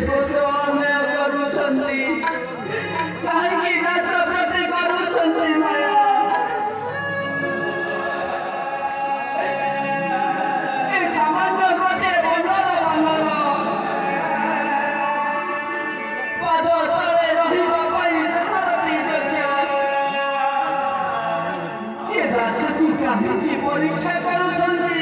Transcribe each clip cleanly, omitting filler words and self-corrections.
ପୁତ୍ର ଅନ୍ୟାୟ କରୁଛନ୍ତି, କାହିଁକି ଦାସ ପ୍ରତି କରୁଛନ୍ତି ମାୟା? ଏ ସାମାନ୍ୟ ଗୋଟିଏ ବନର ବାନର ପାଦ ତଳେ ରହିବା ପାଇଁ ଯାହାରଟି ଯୋଗ୍ୟ, ଏ ଦାସକୁ କାହିଁକି ପରୀକ୍ଷା କରୁଛନ୍ତି?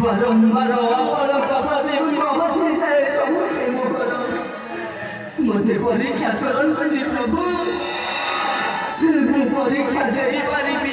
বারম্বার অপলক প্রতিবিম্ব হসিছে সম্মুখে মুখর, মতে পরীক্ষা করন্তনি প্রভু, মু পরীক্ষা দেই পারিবি